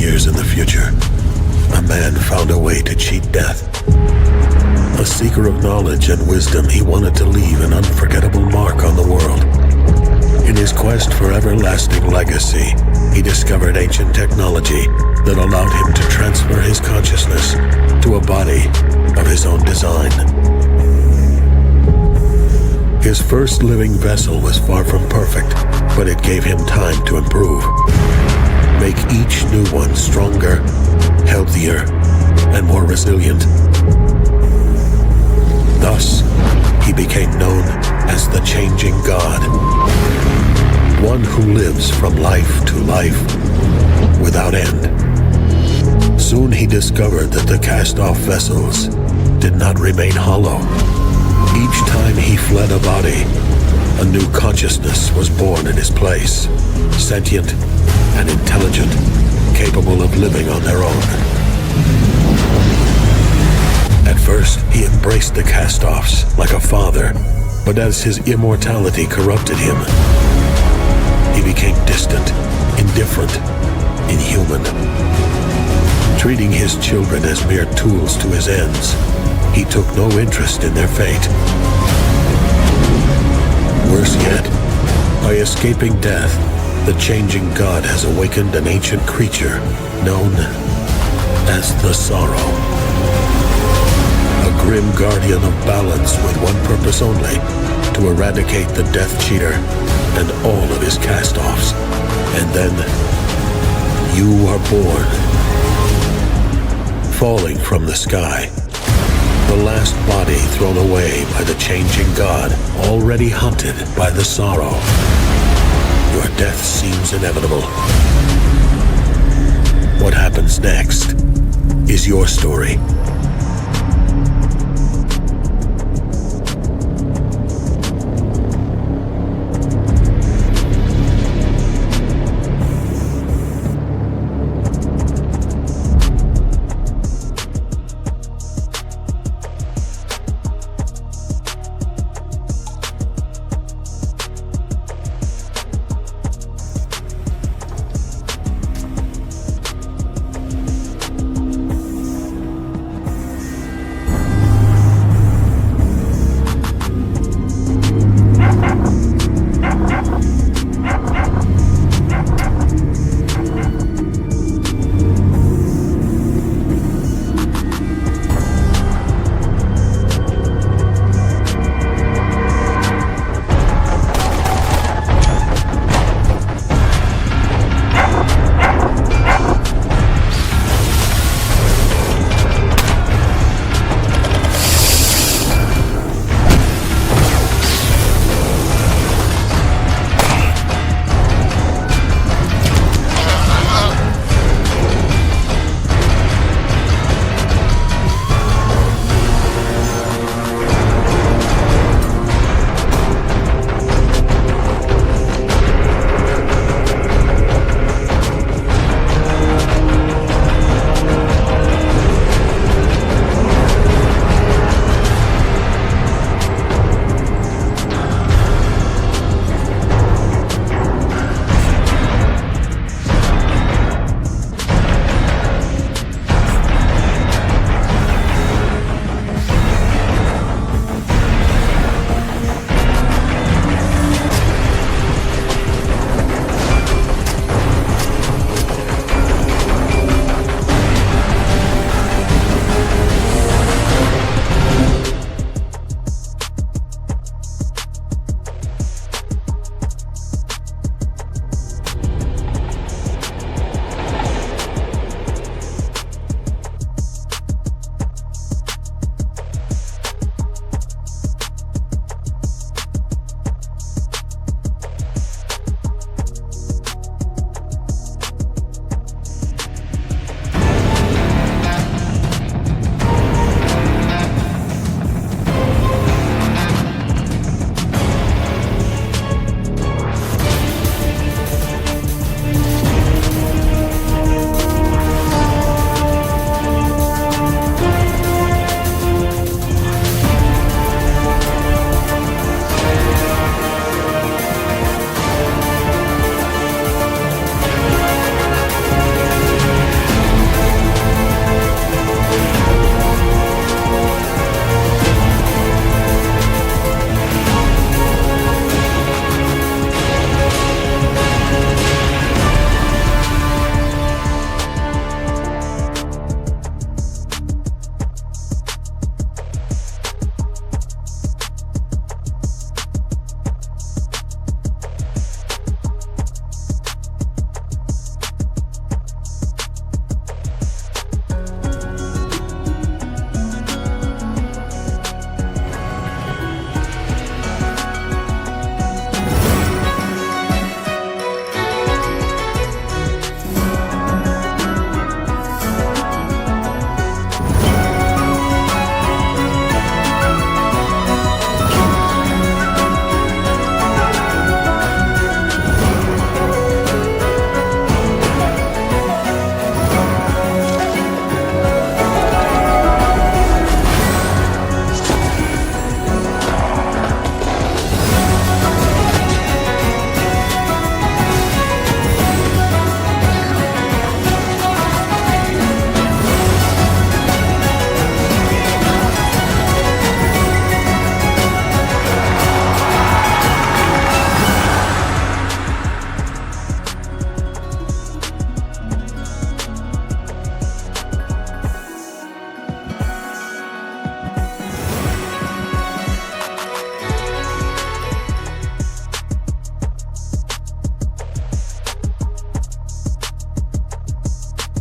years in the future, a man found a way to cheat death. A seeker of knowledge and wisdom, he wanted to leave an unforgettable mark on the world. In his quest for everlasting legacy, he discovered ancient technology that allowed him to transfer his consciousness to a body of his own design. His first living vessel was far from perfect, but it gave him time to improve. Make each new one stronger, healthier, and more resilient. Thus, he became known as the Changing God, one who lives from life to life without end. Soon he discovered that the cast-off vessels did not remain hollow. Each time he fled a body, a new consciousness was born in his place, sentient and intelligent, capable of living on their own. At first, he embraced the cast-offs like a father, but as his immortality corrupted him, he became distant, indifferent, inhuman. Treating his children as mere tools to his ends, he took no interest in their fate. Worse yet, by escaping death, the Changing God has awakened an ancient creature known as the Sorrow. A grim guardian of balance with one purpose only, to eradicate the Death Cheater and all of his cast-offs. And then, you are born. Falling from the sky, the last body thrown away by the Changing God, already hunted by the Sorrow. Your death seems inevitable. What happens next is your story.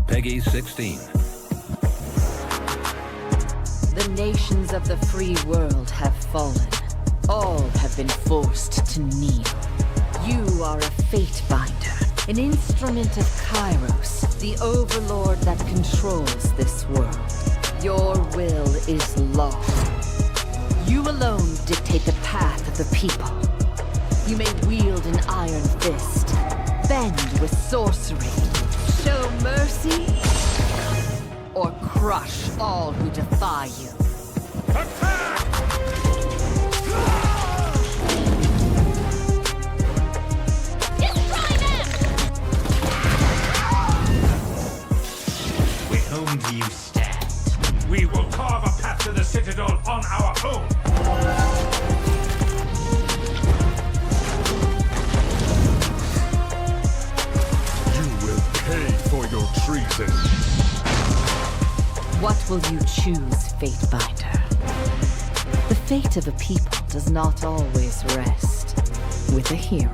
Peggy 16. The nations of the free world have fallen. All have been forced to kneel. You are a fate binder, an instrument of Kairos, the overlord that controls this world. Your will is law. You alone dictate the path of the people. You may wield an iron fist, bend with sorcery, show mercy, or crush all who defy you. Attack! Destroy them! With whom do you stand? We will carve a path to the Citadel on our own! You will pay for your treason. What will you choose, Fate Binder? The fate of a people does not always rest with a hero.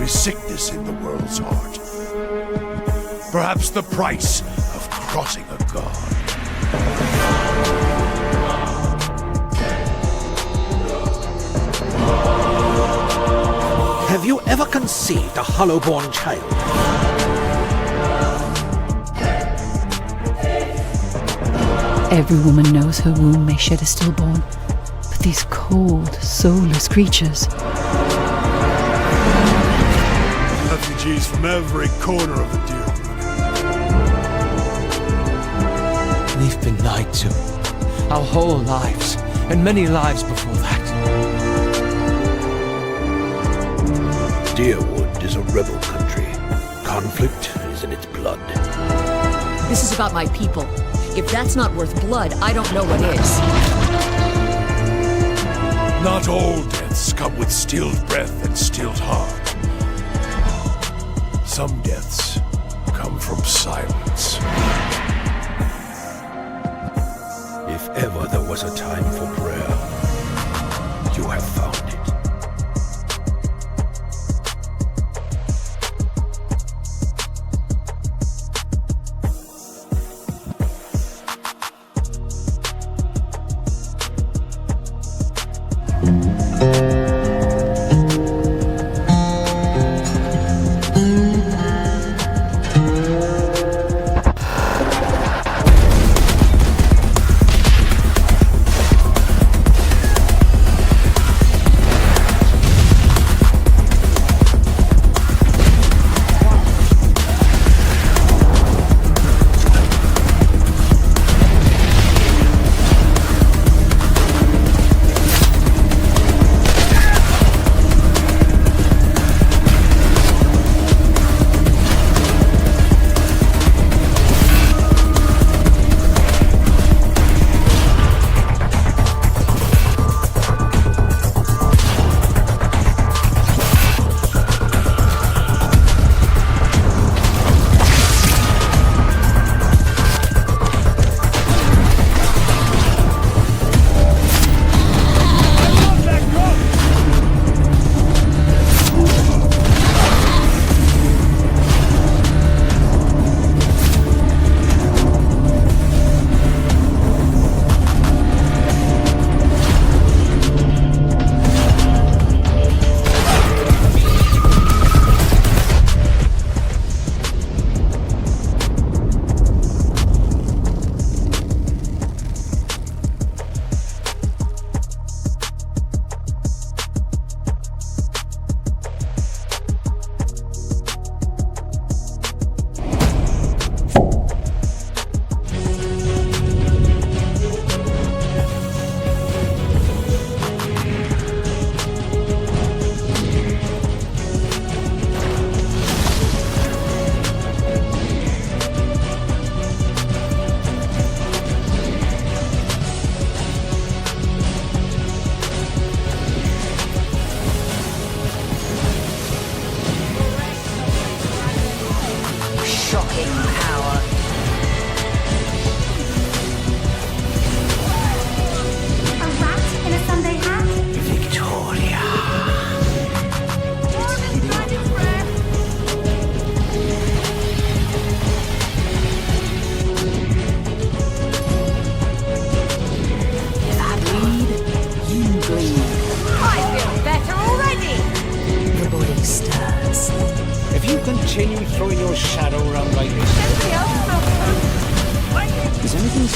Sickness in the world's heart. Perhaps the price of crossing a god. Have you ever conceived a hollow-born child? Every woman knows her womb may shed a stillborn, but these cold, soulless creatures... Refugees from every corner of the Dune. We've been lied to. Our whole lives, and many lives before that. Deerwood is a rebel country. Conflict is in its blood. This is about my people. If that's not worth blood, I don't know what is. Not all deaths come with stilled breath and stilled heart. Some deaths come from silence. If ever there was a time for prayer, you have found it.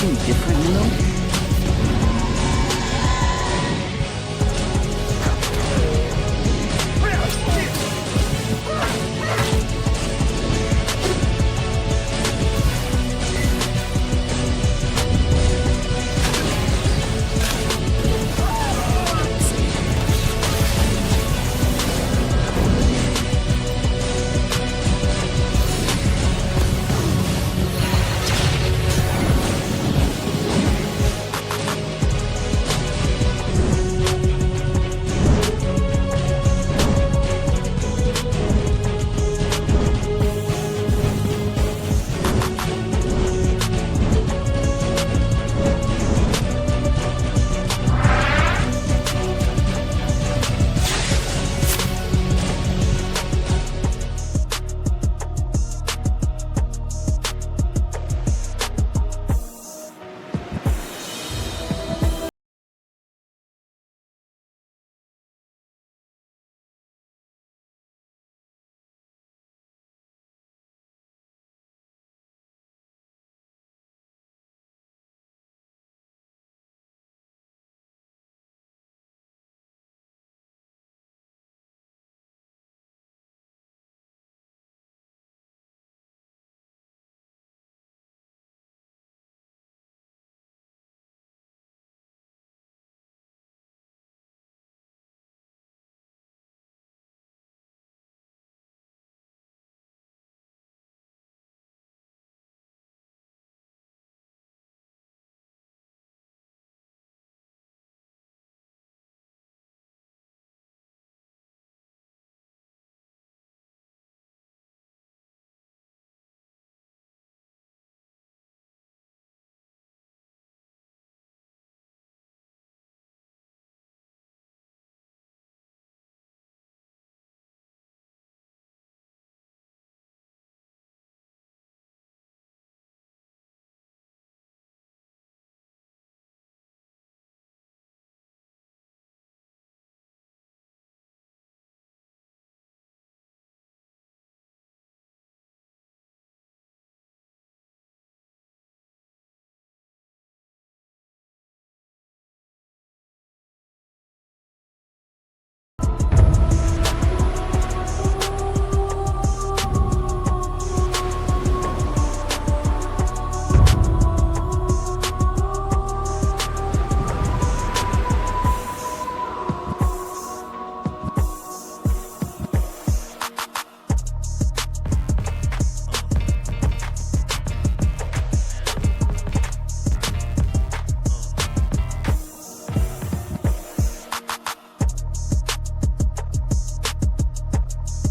anything different, Milo?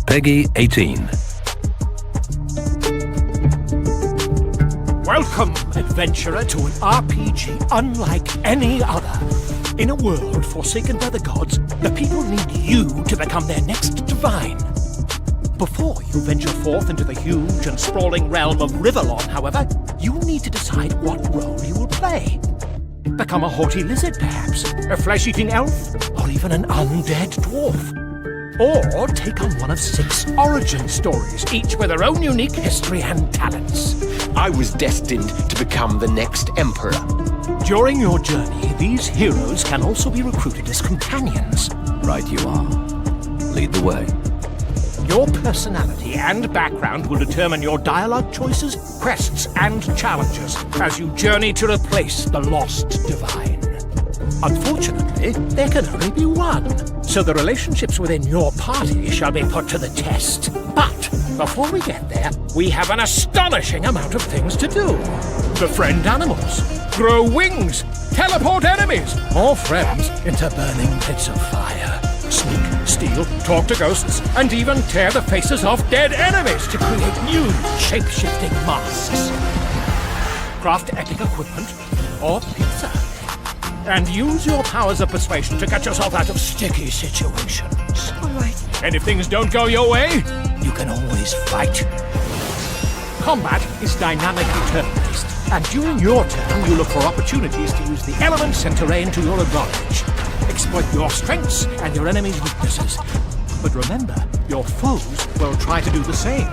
Peggy 18. Welcome, adventurer, to an RPG unlike any other. In a world forsaken by the gods, the people need you to become their next divine. Before you venture forth into the huge and sprawling realm of Riverlawn, however, you need to decide what role you will play. Become a haughty lizard, perhaps, a flesh-eating elf, or even an undead dwarf. Or take on one of 6 origin stories, each with their own unique history and talents. I was destined to become the next emperor. During your journey, these heroes can also be recruited as companions. Right you are. Lead the way. Your personality and background will determine your dialogue choices, quests, and challenges as you journey to replace the lost divine. Unfortunately, there can only be one, so the relationships within your party shall be put to the test. But before we get there, we have an astonishing amount of things to do. Befriend animals, grow wings, teleport enemies or friends into burning pits of fire, sneak, steal, talk to ghosts, and even tear the faces off dead enemies to create new shape-shifting masks. Craft epic equipment or pizza. And use your powers of persuasion to get yourself out of sticky situations. All right. And if things don't go your way, you can always fight. Combat is dynamically turn-based, and during your turn, you look for opportunities to use the elements and terrain to your advantage. Exploit your strengths and your enemy's weaknesses. But remember, your foes will try to do the same.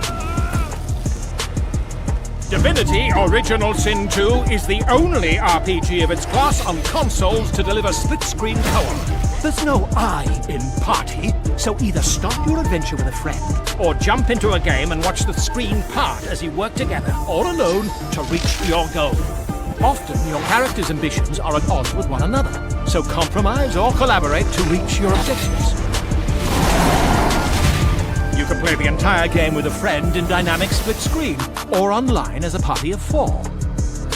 Divinity Original Sin 2 is the only RPG of its class on consoles to deliver split-screen co-op. There's no I in party, so either start your adventure with a friend, or jump into a game and watch the screen part as you work together, or alone, to reach your goal. Often, your character's ambitions are at odds with one another, so compromise or collaborate to reach your objectives. You can play the entire game with a friend in dynamic split screen, or online as a party of 4.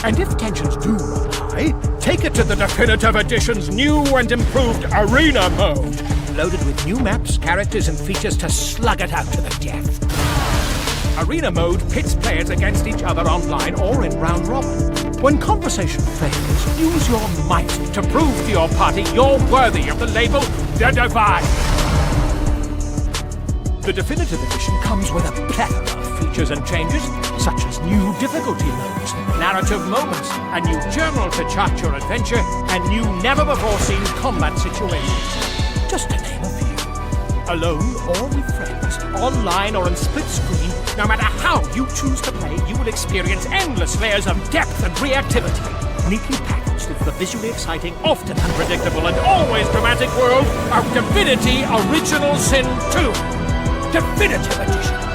And if tensions do run high, take it to the Definitive Edition's new and improved Arena mode, loaded with new maps, characters, and features to slug it out to the death. Arena mode pits players against each other online or in round robin. When conversation fails, use your might to prove to your party you're worthy of the label The Divine. The Definitive Edition comes with a plethora of features and changes, such as new difficulty modes, narrative moments, a new journal to chart your adventure, and new never-before-seen combat situations. Just to name a few. Alone or with friends, online or in split screen, no matter how you choose to play, you will experience endless layers of depth and reactivity, neatly packaged into the visually exciting, often unpredictable, and always dramatic world of Divinity Original Sin 2. Definitive Edition.